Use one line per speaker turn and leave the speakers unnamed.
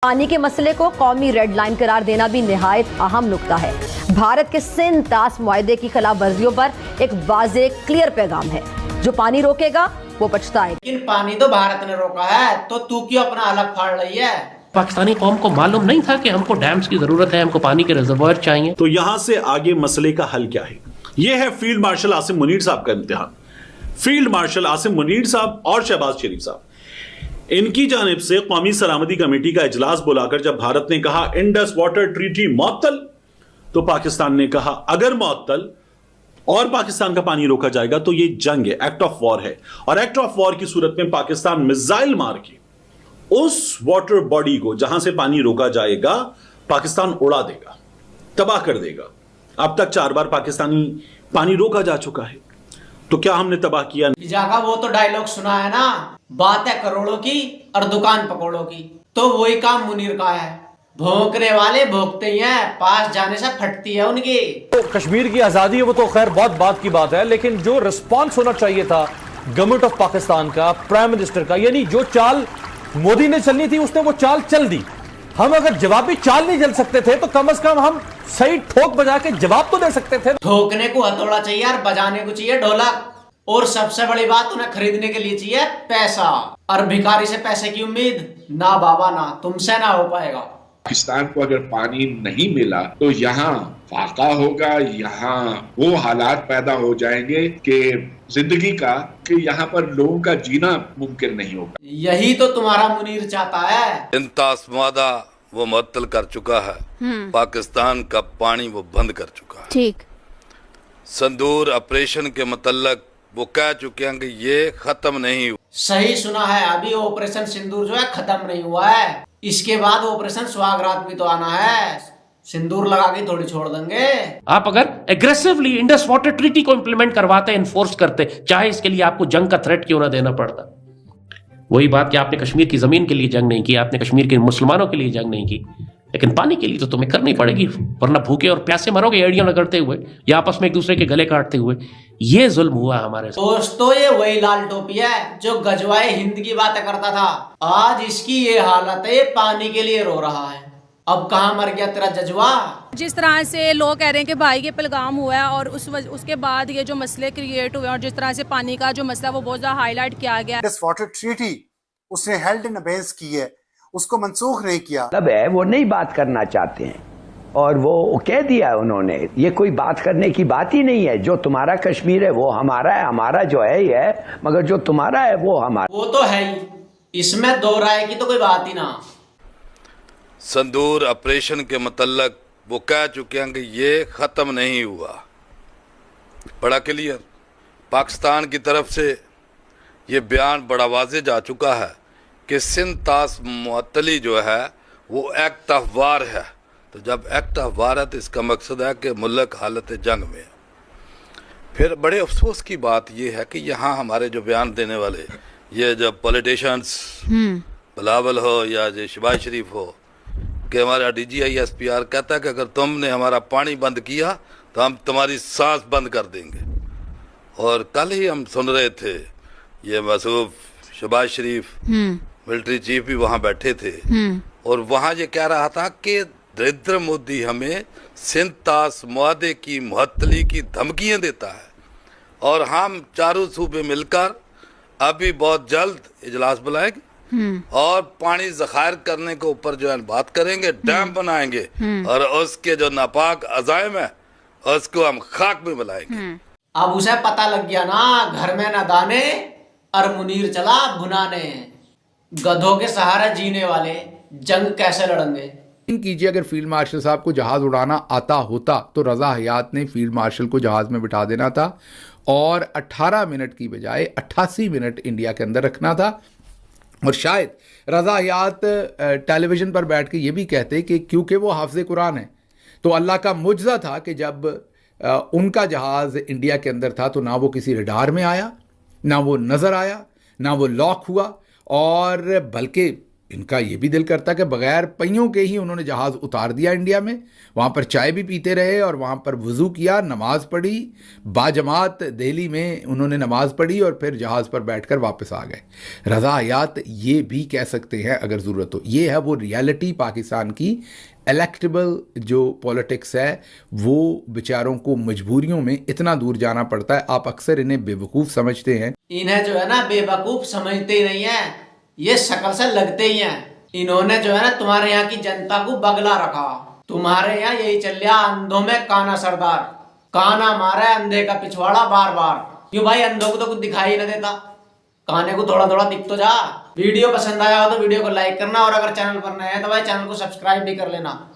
पानी के मसले को कौमी रेड लाइन करार देना भी निहायत अहम नुक्ता है। भारत के सिंध तास मुआहदे की खिलाफ वर्जियों पर एक वाज़े क्लियर पैगाम है, जो पानी रोकेगा वो पछताएगा।
लेकिन पानी तो भारत ने रोका है, तो तू क्यों अपना अलग फाड़ रही है?
पाकिस्तानी कौम को मालूम नहीं था कि हमको डैम्स की जरूरत है, हमको पानी के रिजर्वायर चाहिए।
तो यहां से आगे मसले का हल क्या है? यह है फील्ड मार्शल आसिम मुनीर साहब का इम्तिहान। फील्ड मार्शल आसिम मुनीर साहब और शहबाज शरीफ साहब, इनकी जानिब से कौमी सलामती कमेटी का इजलास बुलाकर जब भारत ने कहा इंडस वाटर ट्रीटी मुअत्तल, तो पाकिस्तान ने कहा अगर मुअत्तल और पाकिस्तान का पानी रोका जाएगा तो यह जंग है, एक्ट ऑफ वॉर है, और एक्ट ऑफ वॉर की सूरत में पाकिस्तान मिसाइल मार के उस वाटर बॉडी को जहां से पानी रोका जाएगा पाकिस्तान उड़ा देगा, तबाह कर देगा। अब तक 4 बार पाकिस्तानी पानी रोका जा चुका है, तो क्या हमने तबाह किया?
जागा वो तो डायलॉग सुना है ना, बात है करोड़ों की और दुकान पकौड़ों की। तो वही काम मुनीर का है, भौंकने वाले भौंकते ही हैं, पास जाने से फटती है उनकी।
तो कश्मीर की आजादी है वो तो खैर बहुत बात की बात है, लेकिन जो रिस्पॉन्स होना चाहिए था गवर्नमेंट ऑफ पाकिस्तान का, प्राइम मिनिस्टर का, यानी जो चाल मोदी ने चलनी थी उसने वो चाल चल दी। हम अगर जवाबी चाल नहीं चल सकते थे तो कम से कम हम सही ठोक बजा के जवाब तो दे सकते थे।
ठोकने को हथौड़ा चाहिए और बजाने को चाहिए ढोलक, और सबसे बड़ी बात उन्हें खरीदने के लिए चाहिए पैसा, और भिखारी से पैसे की उम्मीद ना बाबा ना, तुमसे ना हो पाएगा।
पाकिस्तान को अगर पानी नहीं मिला तो यहाँ फाका होगा, यहाँ वो हालात पैदा हो जाएंगे कि जिंदगी का, कि यहाँ पर लोगों का जीना मुमकिन नहीं होगा।
यही तो तुम्हारा मुनीर चाहता है।
इंतास मुआहदा वो मुअत्तल कर चुका है, पाकिस्तान का पानी वो बंद कर चुका है।
ठीक।
संदूर ऑपरेशन के मतलब वो कह चुके हैं कि ये खत्म नहीं हुआ।
सही सुना है, अभी ऑपरेशन सिंदूर जो है खत्म नहीं हुआ है, इसके बाद ऑपरेशन सुहागरात भी तो आना है। सिंदूर लगा के थोड़ी छोड़ देंगे।
आप अगर एग्रेसिवली इंडस वाटर ट्रीटी को इंप्लीमेंट करवाते, इन्फोर्स करते, चाहे इसके लिए आपको जंग का थ्रेट क्यों ना देना पड़ता। वही बात कि आपने कश्मीर की जमीन के लिए जंग नहीं की, आपने कश्मीर के मुसलमानों के लिए जंग नहीं की, लेकिन पानी के लिए तो तुम्हें करनी पड़ेगी, वरना भूखे और प्यासे मरोगे एड़ियां रगड़ते हुए या आपस में एक दूसरे के गले काटते हुए। ये जुल्म हुआ हमारे साथ।
दोस्तों, ये वही लाल टोपी है जो गजवाए हिंद की बातें करता था, आज इसकी ये हालत है, पानी के लिए रो रहा है। अब कहाँ मर गया तेरा जज्बा?
जिस तरह से लोग कह रहे हैं कि भाई ये पलगाम हुआ है और उसके बाद ये जो मसले क्रिएट हुए और जिस तरह से पानी का जो मसला वो बहुत ज्यादा हाईलाइट किया गया।
इंडस वाटर ट्रीटी उसने हेल्ड इन अबेंस की है, उसको मंसूख नहीं किया।
मतलब है वो नहीं बात करना चाहते हैं और वो कह दिया उन्होंने, ये कोई बात करने की बात ही नहीं है। जो तुम्हारा कश्मीर है वो हमारा है, हमारा जो है ये है, मगर जो तुम्हारा है वो हमारा।
वो तो है ही, इसमें दो राय की तो कोई बात ही ना।
संदूर ऑपरेशन के मतलब वो कह चुके हैं कि ये खत्म नहीं हुआ। बड़ा क्लियर पाकिस्तान की तरफ से ये बयान बड़ा वाज़े जा चुका है कि सिंध तास मुअत्तली जो है वो एक्ट ऑफ वार है। तो जब एक्ट ऑफ वार है तो इसका मकसद है कि मुल्क हालत जंग में। फिर बड़े अफसोस की बात ये है कि यहाँ हमारे जो बयान देने वाले ये जो पॉलिटिशियंस बिलावल हो या जो शहबाज शरीफ हो, कि हमारा DGI-SPR कहता है कि अगर तुमने हमारा पानी बंद किया तो हम तुम्हारी सांस बंद कर देंगे। और कल ही हम सुन रहे थे ये मसूफ शहबाज शरीफ मिलिट्री चीफ भी वहाँ बैठे थे और वहाँ ये कह रहा था कि नरेंद्र मोदी हमें सिंध तास मुआहदे की मुअत्तली की धमकियाँ देता है और हम चारों सूबे मिलकर अभी बहुत जल्द इजलास बुलाएंगे और पानी ज़खायर करने के ऊपर जो है बात करेंगे, डैम बनाएंगे और उसके जो नापाक अज़ाइम है उसको हम खाक में मिलाएंगे।
अब उसे पता लग गया ना, घर में न दाने और मुनीर चला भुनाने। गधों के सहारे जीने वाले जंग कैसे लड़ेंगे?
कीजिए, अगर फील्ड मार्शल साहब को जहाज उड़ाना आता होता तो रजा हयात ने फील्ड मार्शल को जहाज में बिठा देना था और 18 मिनट की बजाय 88 मिनट इंडिया के अंदर रखना था। और शायद रजा हयात टेलीविज़न पर बैठ के ये भी कहते कि क्योंकि वो हाफ़िज़ कुरान है तो अल्लाह का मुजज़ा था कि जब उनका जहाज़ इंडिया के अंदर था तो ना वो किसी रडार में आया, ना वो नज़र आया, ना वो लॉक हुआ, और बल्कि इनका ये भी दिल करता कि बगैर पहियों के ही उन्होंने जहाज़ उतार दिया इंडिया में, वहाँ पर चाय भी पीते रहे और वहाँ पर वज़ू किया, नमाज पढ़ी, बाजमात दिल्ली में उन्होंने नमाज पढ़ी और फिर जहाज़ पर बैठकर वापस आ गए। रज़ा हयात ये भी कह सकते हैं अगर ज़रूरत हो। ये है वो रियलिटी पाकिस्तान की। इलेक्टेबल जो पॉलिटिक्स है वो बेचारों को मजबूरियों में इतना दूर जाना पड़ता है। आप अक्सर इन्हें बेवकूफ़ समझते हैं।
इन्हें जो है ना बेवकूफ समझते ही नहीं है, ये शक्ल से लगते ही हैं। इन्होंने जो है ना तुम्हारे यहाँ की जनता को बगला रखा। तुम्हारे यहाँ यही चल रहा, अंधों में काना सरदार, काना मारा है अंधे का पिछवाड़ा बार बार। क्यों भाई, अंधों को तो कुछ दिखाई न देता, काने को थोड़ा थोड़ा दिख तो जा। वीडियो पसंद आया हो तो वीडियो को लाइक करना, और अगर चैनल पर नए हैं तो भाई चैनल को सब्सक्राइब भी कर लेना।